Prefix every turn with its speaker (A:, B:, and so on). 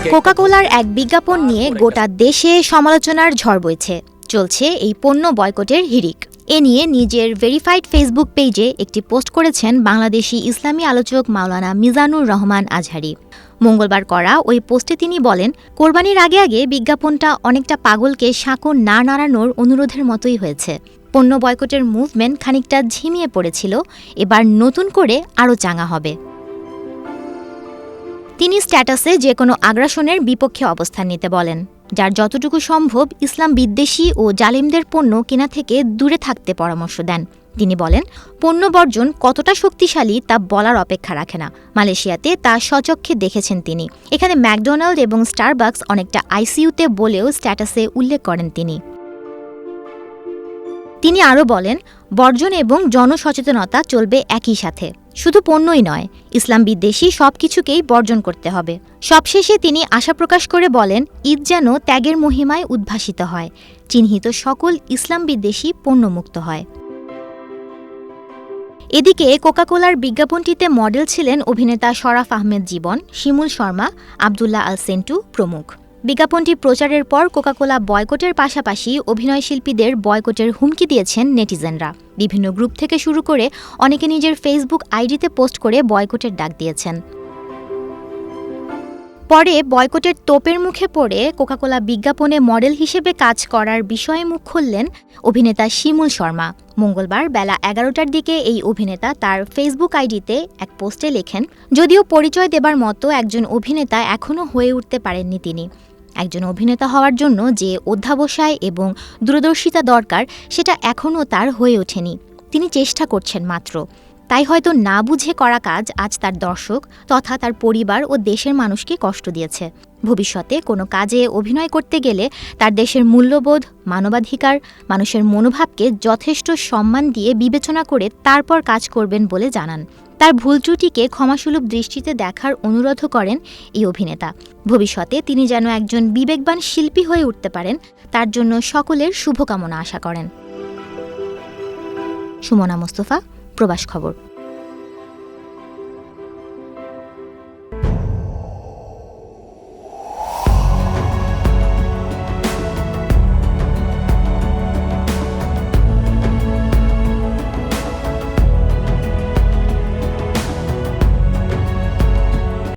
A: কোকা-কোলার এক বিজ্ঞাপন নিয়ে গোটা দেশে সমালোচনার ঝড় বইছে। চলছে এই পণ্য বয়কটের হিড়িক। এ নিয়ে নিজের ভেরিফাইড ফেসবুক পেজে একটি পোস্ট করেছেন বাংলাদেশি ইসলামী আলোচক মাওলানা মিজানুর রহমান আজহারি। মঙ্গলবার করা ওই পোস্টে তিনি বলেন, কোরবানির আগে আগে বিজ্ঞাপনটা অনেকটা পাগলকে সাঁকো না নাড়ানোর অনুরোধের মতোই হয়েছে। পণ্য বয়কটের মুভমেন্ট খানিকটা ঝিমিয়ে পড়েছিল, এবার নতুন করে আরও চাঙা হবে। তিনি স্ট্যাটাসে যে কোনো আগ্রাসনের বিপক্ষে অবস্থান নিতে বলেন, যার যতটুকু সম্ভব ইসলাম বিদ্বেষী ও জালিমদের পণ্য কেনা থেকে দূরে থাকতে পরামর্শ দেন। তিনি বলেন, পণ্য বর্জন কতটা শক্তিশালী তা বলার অপেক্ষা রাখে না। মালয়েশিয়াতে তা স্বচক্ষে দেখেছেন তিনি। এখানে ম্যাকডোনাল্ড এবং স্টারবাকস অনেকটা আইসিইউতে বলেও স্ট্যাটাসে উল্লেখ করেন তিনি। তিনি আরও বলেন, বর্জন এবং জনসচেতনতা চলবে একই সাথে। শুধু পণ্যই নয়, ইসলাম বিদ্বেষী সবকিছুকেই বর্জন করতে হবে। সবশেষে তিনি আশা প্রকাশ করে বলেন, ঈদ যেন ত্যাগের মহিমায় উদ্ভাসিত হয়, চিহ্নিত সকল ইসলাম বিদ্বেষী পণ্যমুক্ত হয়। এদিকে কোকা-কোলার বিজ্ঞাপনটিতে মডেল ছিলেন অভিনেতা শরাফ আহমেদ জীবন, শিমুল শর্মা, আবদুল্লাহ আল সেন্টু প্রমুখ। বিজ্ঞাপনটি প্রচারের পর কোকা-কোলা বয়কটের পাশাপাশি অভিনয়শিল্পীদের বয়কটের হুমকি দিয়েছেন নেটিজেনরা। বিভিন্ন গ্রুপ থেকে শুরু করে অনেকে নিজের ফেসবুক আইডিতে পোস্ট করে বয়কটের ডাক দিয়েছেন। পরে বয়কটের তোপের মুখে পড়ে কোকা-কোলা বিজ্ঞাপনে মডেল হিসেবে কাজ করার বিষয়ে মুখ খুললেন অভিনেতা শিমুল শর্মা। মঙ্গলবার বেলা 11টার দিকে এই অভিনেতা তার ফেসবুক আইডিতে এক পোস্টে লেখেন, যদিও পরিচয় দেবার মতো একজন অভিনেতা এখনও হয়ে উঠতে পারেননি তিনি। একজন অভিনেতা হওয়ার জন্য যে অধ্যাবসায় এবং দূরদর্শিতা দরকার সেটা এখনও তার হয়ে ওঠেনি। তিনি চেষ্টা করছেন মাত্র। তাই হয়তো না বুঝে করা কাজ আজ তার দর্শক তথা তার পরিবার ও দেশের মানুষকে কষ্ট দিয়েছে। ভবিষ্যতে কোনো কাজে অভিনয় করতে গেলে তার দেশের মূল্যবোধ, মানবাধিকার, মানুষের মনোভাবকে যথেষ্ট সম্মান দিয়ে বিবেচনা করে তারপর কাজ করবেন বলে জানান। তার ভুল ত্রুটিকে ক্ষমাসুলভ দৃষ্টিতে দেখার অনুরোধও করেন এই অভিনেতা। ভবিষ্যতে তিনি যেন একজন বিবেকবান শিল্পী হয়ে উঠতে পারেন, তার জন্য সকলের শুভকামনা আশা করেন। সুমনা মুস্তফা, প্রবাস খবর।